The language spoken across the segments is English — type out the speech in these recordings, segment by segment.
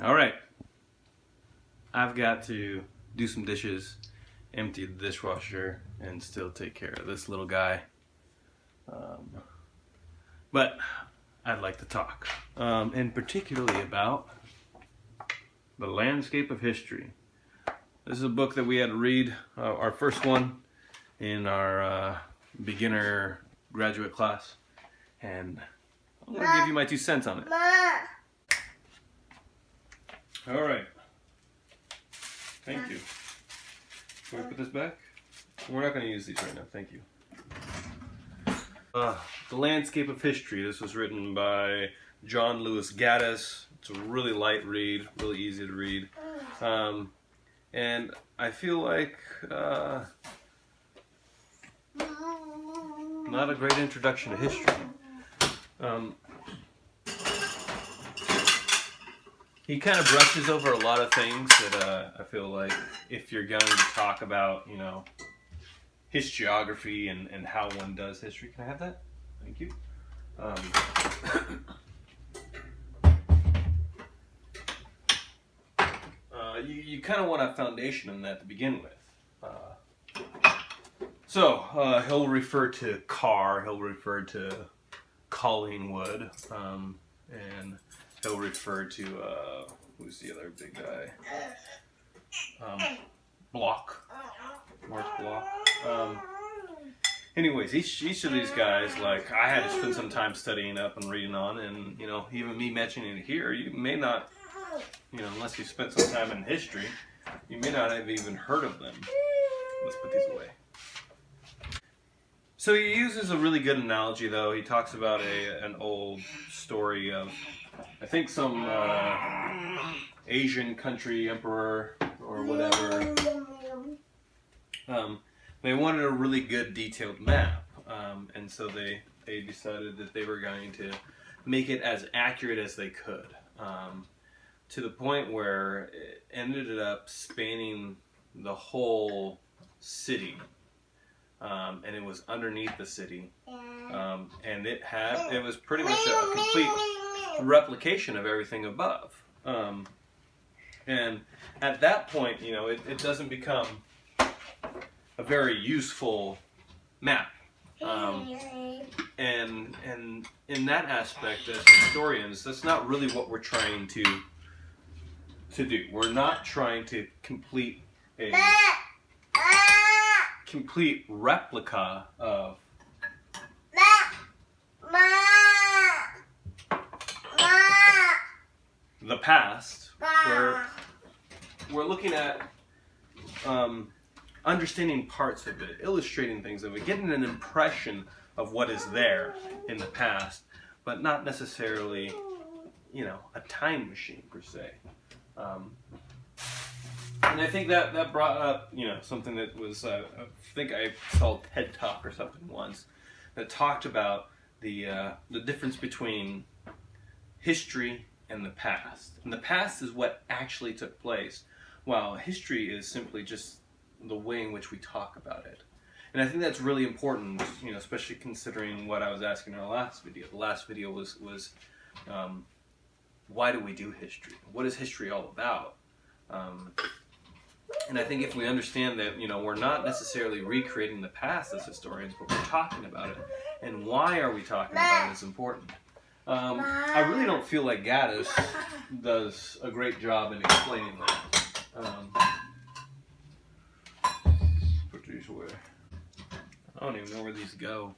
All right, I've got to do some dishes, empty the dishwasher, and still take care of this little guy. But I'd like to talk, and particularly about The Landscape of History. This is a book that we had to read, our first one in our beginner graduate class, and I'm going to give you my 2 cents on it. All right. Thank you. Can we put this back? We're not going to use these right now. Thank you. The Landscape of History. This was written by John Lewis Gaddis. It's a really light read, really easy to read. And I feel like not a great introduction to history. He kind of brushes over a lot of things that I feel like if you're going to talk about, historiography and how one does history. Can I have that? Thank you. You kind of want a foundation in that to begin with. So he'll refer to Carr, he'll refer to Collingwood, and he'll refer to, who's the other big guy? Block. Mark Block. Anyways, each of these guys, like, I had to spend some time studying up and reading on, and, even me mentioning it here, you may not, unless you spent some time in history, you may not have even heard of them. Let's put these away. So he uses a really good analogy, though. He talks about an old story of, I think, some Asian country emperor or whatever. They wanted a really good detailed map, and so they decided that they were going to make it as accurate as they could, to the point where it ended up spanning the whole city, and it was underneath the city, and it was pretty much a complete replication of everything above, and at that point, it doesn't become a very useful map, and in that aspect, as historians, that's not really what we're trying to do. We're not trying to complete a complete replica of the past. We're looking at understanding parts of it, illustrating things of it, getting an impression of what is there in the past, but not necessarily, a time machine per se. And I think that brought up, something that was, I think I saw TED Talk or something once, that talked about the difference between history and the past. And the past is what actually took place, while history is simply just the way in which we talk about it. And I think that's really important, especially considering what I was asking in our last video. The last video was why do we do history? What is history all about? And I think if we understand that, we're not necessarily recreating the past as historians, but we're talking about it. And why are we talking about it is important. I really don't feel like Gaddis does a great job in explaining that. Put these away. I don't even know where these go.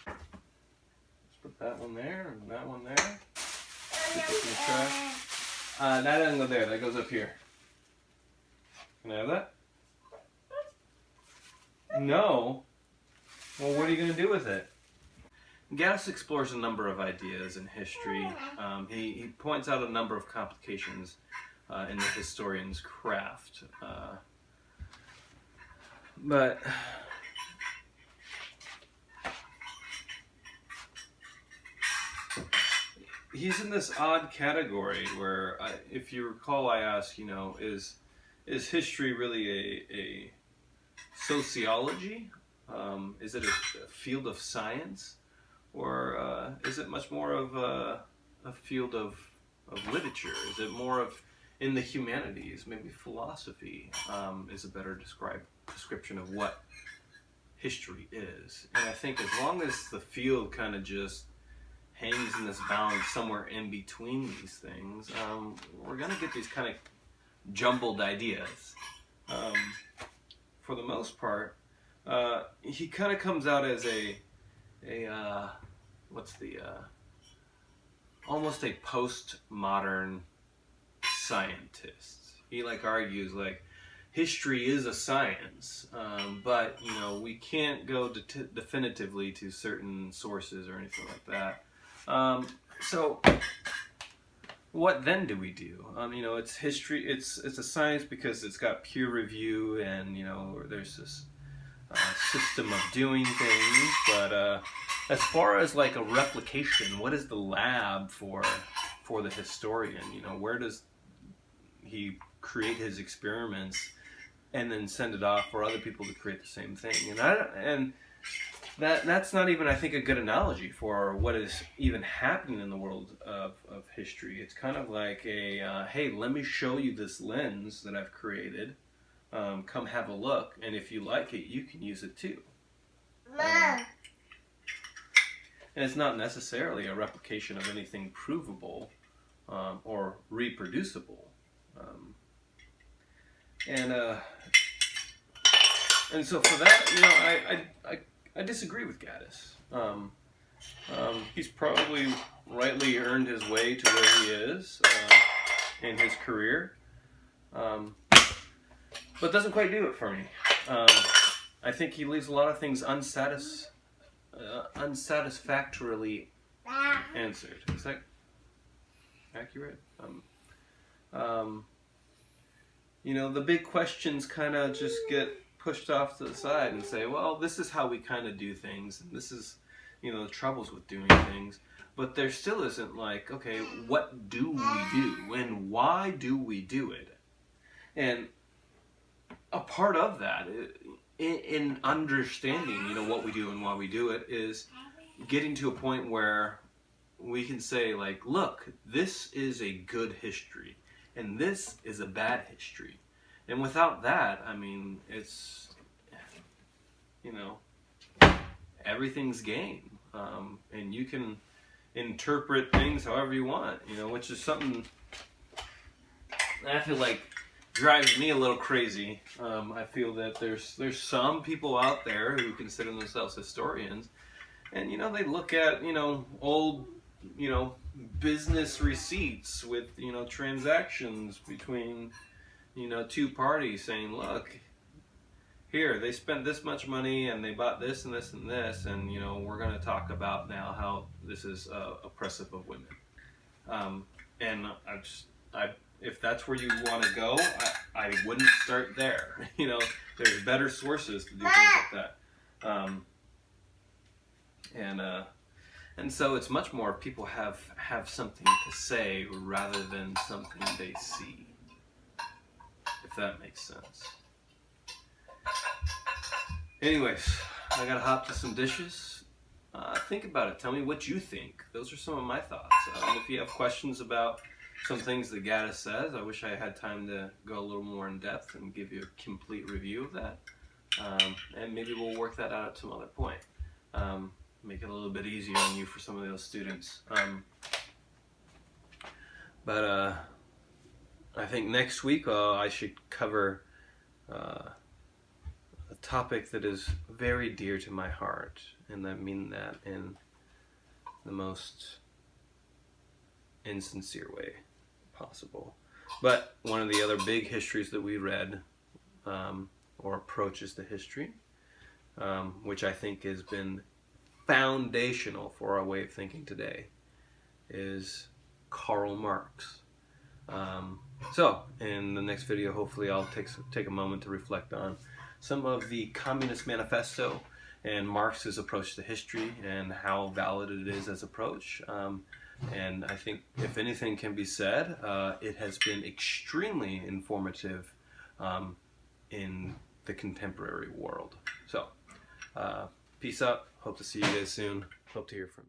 Let's put that one there and that one there. Put this in the trash. That doesn't go there. That goes up here. Can I have that? No. Well, what are you going to do with it? Gaddis explores a number of ideas in history. He points out a number of complications in the historian's craft. But he's in this odd category where, if you recall, I asked, is history really a sociology? Is it a field of science? Or is it much more of a field of literature? Is it more of in the humanities? Maybe philosophy is a better description of what history is. And I think as long as the field kind of just hangs in this balance somewhere in between these things, we're going to get these kind of jumbled ideas. For the most part, he kind of comes out as almost a postmodern scientist. He argues history is a science, but we can't go definitively to certain sources or anything like that. So what then do we do? It's history. It's a science because it's got peer review, and there's this system of doing things. But as far as a replication, what is the lab for the historian? Where does he create his experiments and then send it off for other people to create the same thing? And that's not even, I think, a good analogy for what is even happening in the world of history. It's kind of like hey, let me show you this lens that I've created. Come have a look, and if you like it, you can use it too. And it's not necessarily a replication of anything provable or reproducible. And so for that, I disagree with Gaddis. He's probably rightly earned his way to where he is in his career, but doesn't quite do it for me. I think he leaves a lot of things unsatisfactorily answered. Is that accurate? The big questions kind of just get pushed off to the side and say, well, this is how we kind of do things, and this is, the troubles with doing things. But there still isn't okay, what do we do, and why do we do it? And a part of that, in understanding, what we do and why we do it, is getting to a point where we can say, look, this is a good history, and this is a bad history. And without that, it's, everything's game. And you can interpret things however you want, which is something I feel like drives me a little crazy. I feel that there's some people out there who consider themselves historians, and they look at old business receipts with transactions between two parties, saying, look, here they spent this much money and they bought this and this and this, and we're going to talk about now how this is oppressive of women. And if that's where you want to go, I wouldn't start there. There's better sources to do things like that. And so it's much more people have something to say rather than something they see, if that makes sense. Anyways, I gotta hop to some dishes. Think about it. Tell me what you think. Those are some of my thoughts. If you have questions about some things that Gaddis says, I wish I had time to go a little more in depth and give you a complete review of that. And maybe we'll work that out at some other point. Make it a little bit easier on you for some of those students. But I think next week I should cover a topic that is very dear to my heart, and I mean that in the most insincere way possible. But one of the other big histories that we read, or approaches to history, which I think has been foundational for our way of thinking today, is Karl Marx. So in the next video, hopefully I'll take a moment to reflect on some of the Communist Manifesto and Marx's approach to history and how valid it is as approach. And I think if anything can be said, it has been extremely informative in the contemporary world. So peace out. Hope to see you guys soon. Hope to hear from you.